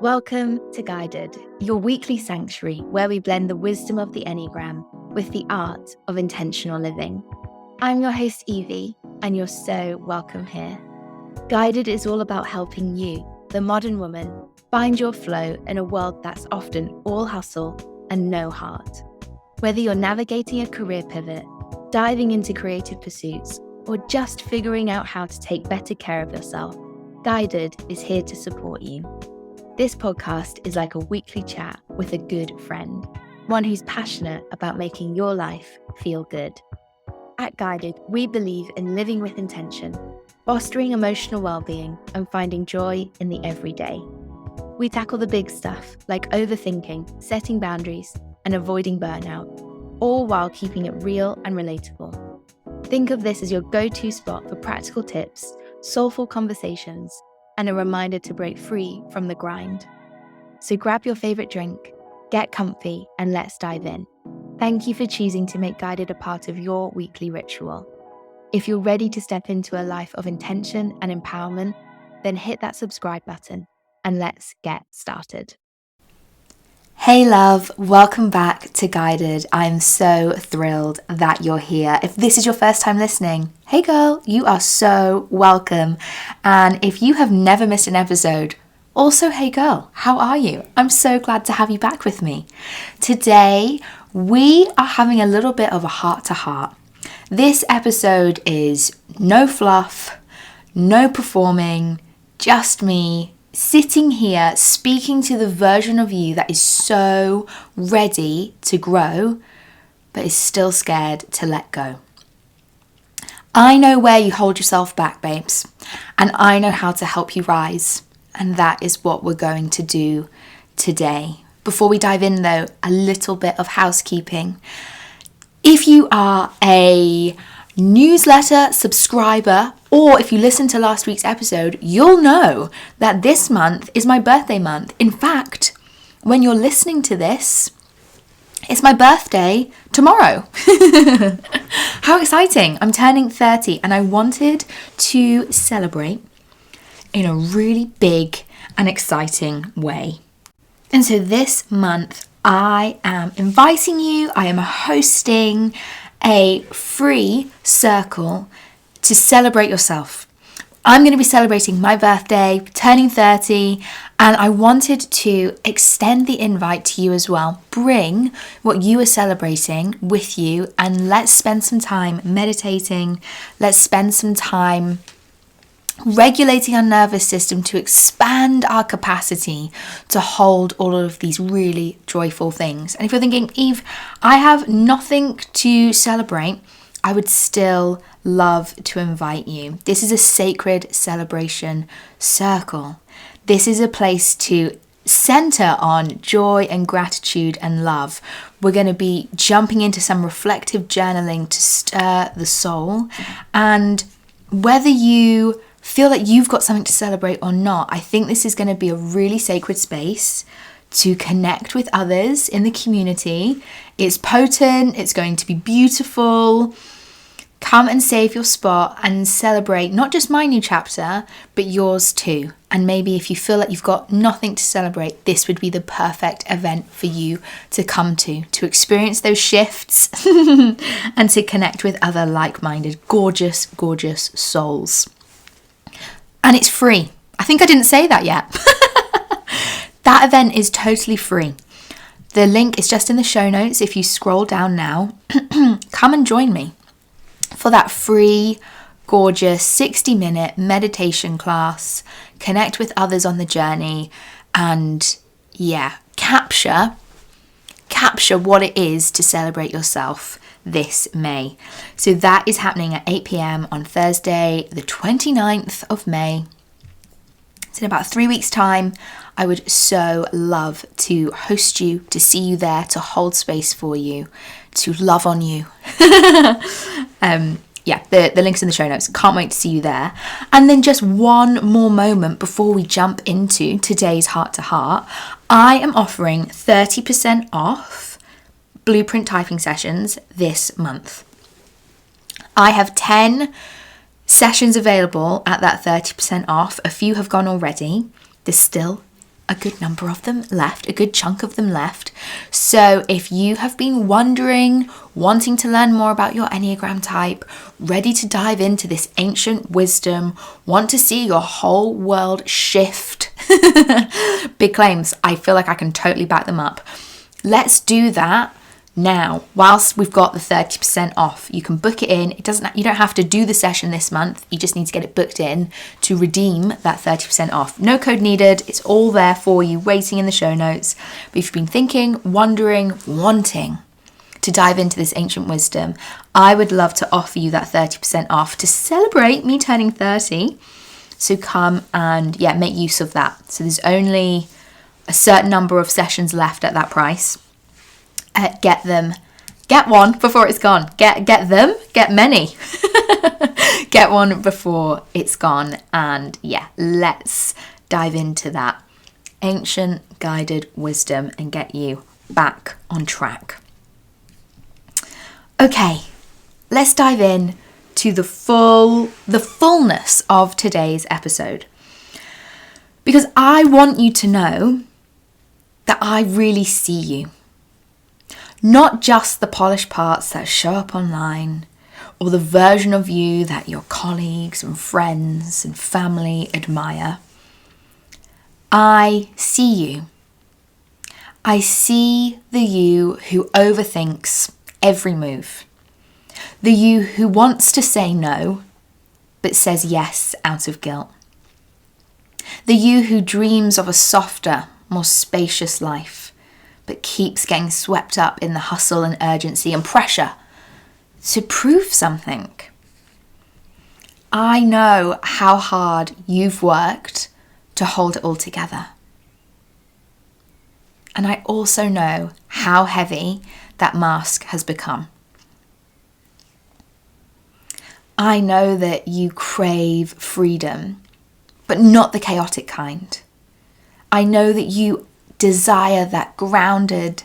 Welcome to Guided, your weekly sanctuary where we blend the wisdom of the Enneagram with the art of intentional living. I'm your host, Evie, and you're so welcome here. Guided is all about helping you, the modern woman, find your flow in a world that's often all hustle and no heart. Whether you're navigating a career pivot, diving into creative pursuits, or just figuring out how to take better care of yourself, Guided is here to support you. This podcast is like a weekly chat with a good friend, one who's passionate about making your life feel good. At Guided, we believe in living with intention, fostering emotional well-being, and finding joy in the everyday. We tackle the big stuff like overthinking, setting boundaries, and avoiding burnout, all while keeping it real and relatable. Think of this as your go-to spot for practical tips, soulful conversations, and a reminder to break free from the grind. So grab your favorite drink, get comfy, and let's dive in. Thank you for choosing to make Guided a part of your weekly ritual. If you're ready to step into a life of intention and empowerment, then hit that subscribe button and let's get started. Hey love, welcome back to Guided. I'm so thrilled that you're here. If this is your first time listening, hey girl, you are so welcome. And if you have never missed an episode, also hey girl, how are you? I'm so glad to have you back with me. Today, we are having a little bit of a heart-to-heart. This episode is no fluff, no performing, just me, sitting here speaking to the version of you that is so ready to grow, but is still scared to let go. I know where you hold yourself back, babes, and I know how to help you rise, and that is what we're going to do today. Before we dive in though, a little bit of housekeeping. If you are a newsletter subscriber, or if you listen to last week's episode, you'll know that this month is my birthday month. In fact, when you're listening to this, it's my birthday tomorrow. How exciting! I'm turning 30 and I wanted to celebrate in a really big and exciting way. And so this month I am inviting you, I am hosting a free circle to celebrate yourself. I'm going to be celebrating my birthday, turning 30, and I wanted to extend the invite to you as well. Bring what you are celebrating with you and let's spend some time meditating. Let's spend some time regulating our nervous system to expand our capacity to hold all of these really joyful things. And if you're thinking, Eve, I have nothing to celebrate, I would still love to invite you. This is a sacred celebration circle. This is a place to center on joy and gratitude and love. We're going to be jumping into some reflective journaling to stir the soul. And whether you feel like you've got something to celebrate or not, I think this is going to be a really sacred space to connect with others in the community. It's potent, it's going to be beautiful. Come and save your spot and celebrate not just my new chapter, but yours too. And maybe if you feel like you've got nothing to celebrate, this would be the perfect event for you to come to experience those shifts and to connect with other like-minded, gorgeous, gorgeous souls. And it's free. I think I didn't say that yet. That event is totally free. The link is just in the show notes. If you scroll down now, come and join me for that free, gorgeous 60-minute meditation class. Connect with others on the journey and capture what it is to celebrate yourself this May. So that is happening at 8 p.m. on Thursday, the 29th of May. It's in about 3 weeks' time. I would so love to host you, to see you there, to hold space for you, to love on you. The link's in the show notes. Can't wait to see you there. And then just one more moment before we jump into today's Heart to Heart. I am offering 30% off Blueprint typing sessions this month. I have 10 sessions available at that 30% off. A few have gone already. There's still a good number of them left, a good chunk of them left. So if you have been wondering, wanting to learn more about your Enneagram type, ready to dive into this ancient wisdom, want to see your whole world shift, big claims, I feel like I can totally back them up. Let's do that now, whilst we've got the 30% off. You can book it in. You don't have to do the session this month. You just need to get it booked in to redeem that 30% off. No code needed. It's all there for you, waiting in the show notes. But if you've been thinking, wondering, wanting to dive into this ancient wisdom, I would love to offer you that 30% off to celebrate me turning 30. So come and make use of that. So there's only a certain number of sessions left at that price. Get them. Get one before it's gone. Get them. Get many. Get one before it's gone. And let's dive into that ancient guided wisdom and get you back on track. Okay, let's dive in to the fullness of today's episode. Because I want you to know that I really see you. Not just the polished parts that show up online or the version of you that your colleagues and friends and family admire. I see you. I see the you who overthinks every move. The you who wants to say no, but says yes out of guilt. The you who dreams of a softer, more spacious life, but keeps getting swept up in the hustle and urgency and pressure to prove something. I know how hard you've worked to hold it all together. And I also know how heavy that mask has become. I know that you crave freedom, but not the chaotic kind. I know that you desire that grounded,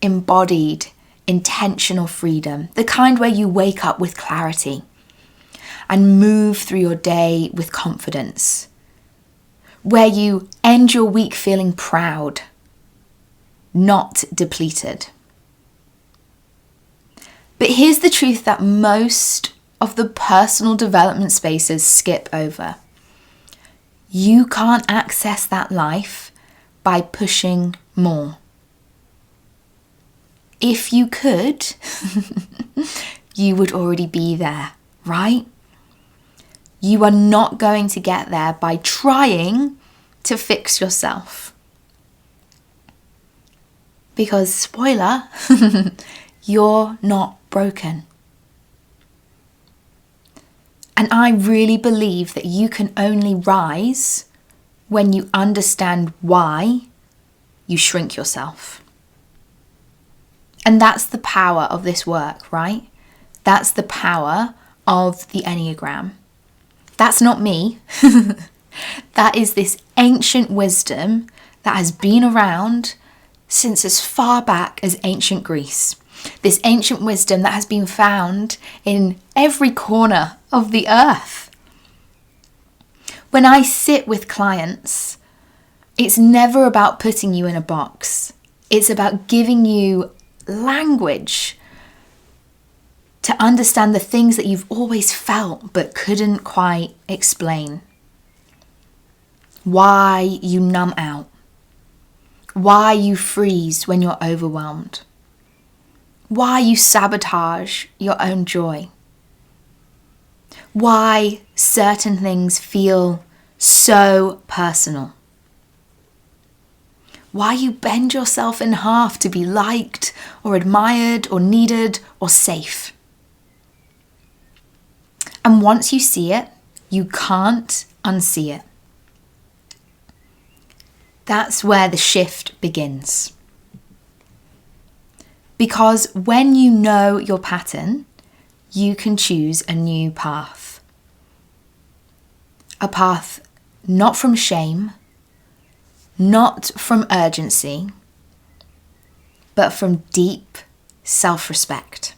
embodied, intentional freedom, the kind where you wake up with clarity and move through your day with confidence, where you end your week feeling proud, not depleted. But here's the truth that most of the personal development spaces skip over. You can't access that life by pushing more. If you could, you would already be there, right? You are not going to get there by trying to fix yourself. Because, spoiler, you're not broken. And I really believe that you can only rise when you understand why you shrink yourself. And that's the power of this work, right? That's the power of the Enneagram. That's not me. That is this ancient wisdom that has been around since as far back as ancient Greece. This ancient wisdom that has been found in every corner of the earth. When I sit with clients, it's never about putting you in a box. It's about giving you language to understand the things that you've always felt but couldn't quite explain. Why you numb out. Why you freeze when you're overwhelmed. Why you sabotage your own joy. Why certain things feel so personal. Why you bend yourself in half to be liked or admired or needed or safe. And once you see it, you can't unsee it. That's where the shift begins. Because when you know your pattern, you can choose a new path. A path not from shame, not from urgency, but from deep self-respect.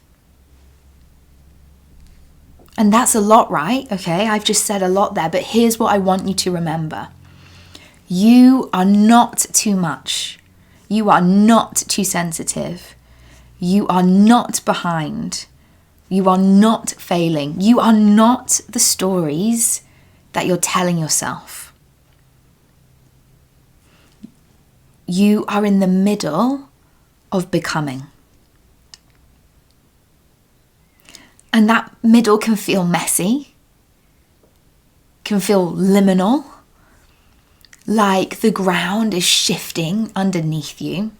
And that's a lot, right? Okay, I've just said a lot there, but here's what I want you to remember. You are not too much. You are not too sensitive. You are not behind. You are not failing. You are not the stories that you're telling yourself. You are in the middle of becoming. And that middle can feel messy, can feel liminal, like the ground is shifting underneath you.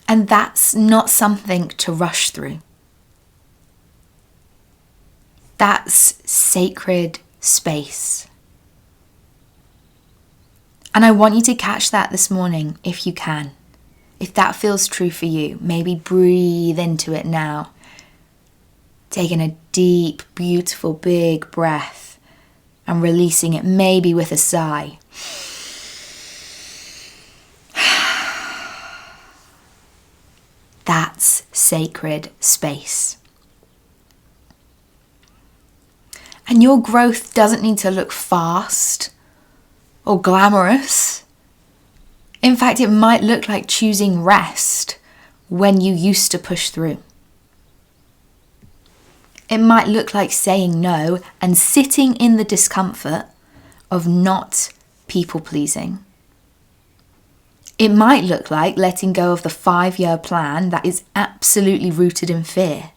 And that's not something to rush through. That's sacred space. And I want you to catch that this morning if you can. If that feels true for you, maybe breathe into it now. Taking a deep, beautiful, big breath and releasing it maybe with a sigh. That's sacred space. And your growth doesn't need to look fast or glamorous. In fact, it might look like choosing rest when you used to push through. It might look like saying no and sitting in the discomfort of not people-pleasing. It might look like letting go of the 5-year plan that is absolutely rooted in fear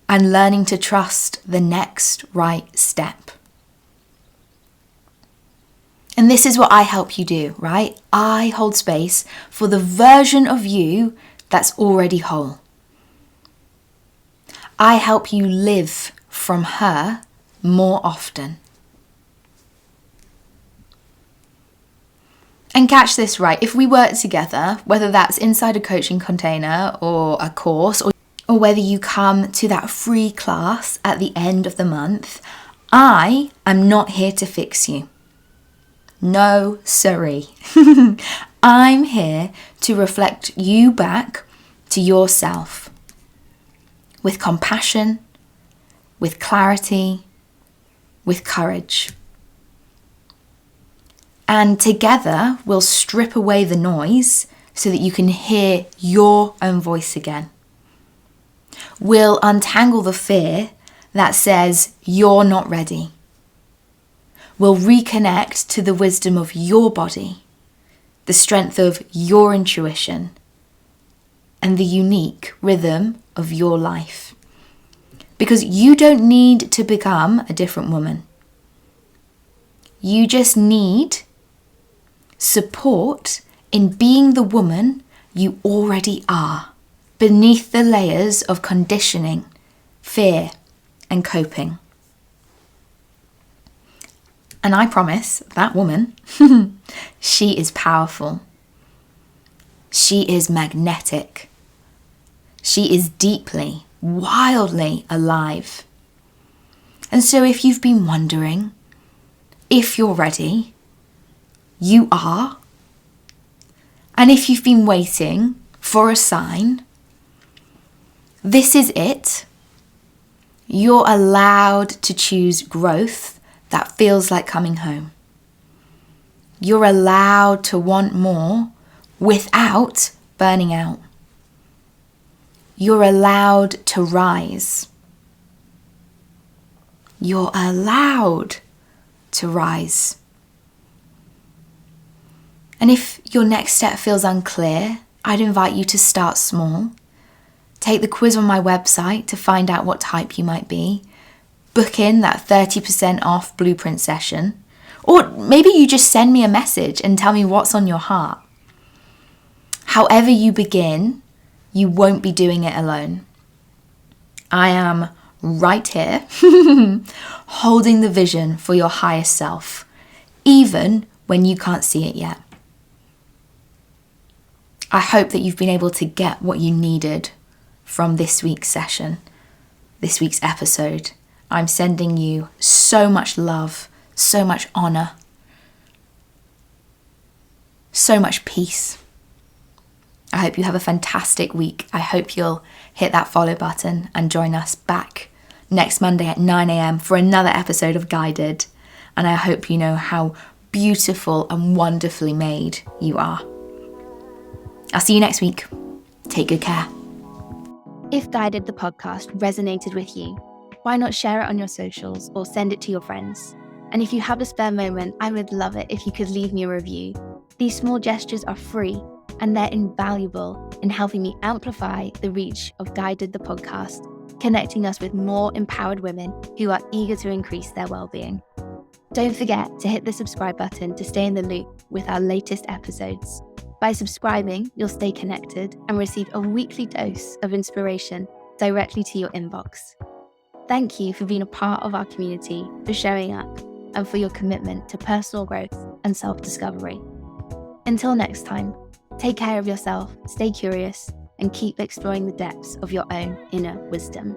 and learning to trust the next right step. And this is what I help you do, right? I hold space for the version of you that's already whole. I help you live from her more often. And catch this right, if we work together, whether that's inside a coaching container or a course, or whether you come to that free class at the end of the month, I am not here to fix you. No, sorry. I'm here to reflect you back to yourself. With compassion, with clarity, with courage. And together we'll strip away the noise so that you can hear your own voice again. We'll untangle the fear that says you're not ready. We'll reconnect to the wisdom of your body, the strength of your intuition, and the unique rhythm of your life. Because you don't need to become a different woman. You just need support in being the woman you already are, beneath the layers of conditioning, fear, and coping. And I promise that woman, she is powerful. She is magnetic. She is deeply, wildly alive. And so if you've been wondering if you're ready, you are. And if you've been waiting for a sign, this is it. You're allowed to choose growth that feels like coming home. You're allowed to want more without burning out. You're allowed to rise. You're allowed to rise. And if your next step feels unclear, I'd invite you to start small. Take the quiz on my website to find out what type you might be. Book in that 30% off blueprint session. Or maybe you just send me a message and tell me what's on your heart. However you begin, you won't be doing it alone. I am right here, holding the vision for your highest self, even when you can't see it yet. I hope that you've been able to get what you needed from this week's session, this week's episode. I'm sending you so much love, so much honor, so much peace. I hope you have a fantastic week. I hope you'll hit that follow button and join us back next Monday at 9 a.m. for another episode of Guided. And I hope you know how beautiful and wonderfully made you are. I'll see you next week. Take good care. If Guided the podcast resonated with you, why not share it on your socials or send it to your friends? And if you have a spare moment, I would love it if you could leave me a review. These small gestures are free and they're invaluable in helping me amplify the reach of Guided the podcast, connecting us with more empowered women who are eager to increase their well-being. Don't forget to hit the subscribe button to stay in the loop with our latest episodes. By subscribing, you'll stay connected and receive a weekly dose of inspiration directly to your inbox. Thank you for being a part of our community, for showing up, and for your commitment to personal growth and self-discovery. Until next time, take care of yourself, stay curious, and keep exploring the depths of your own inner wisdom.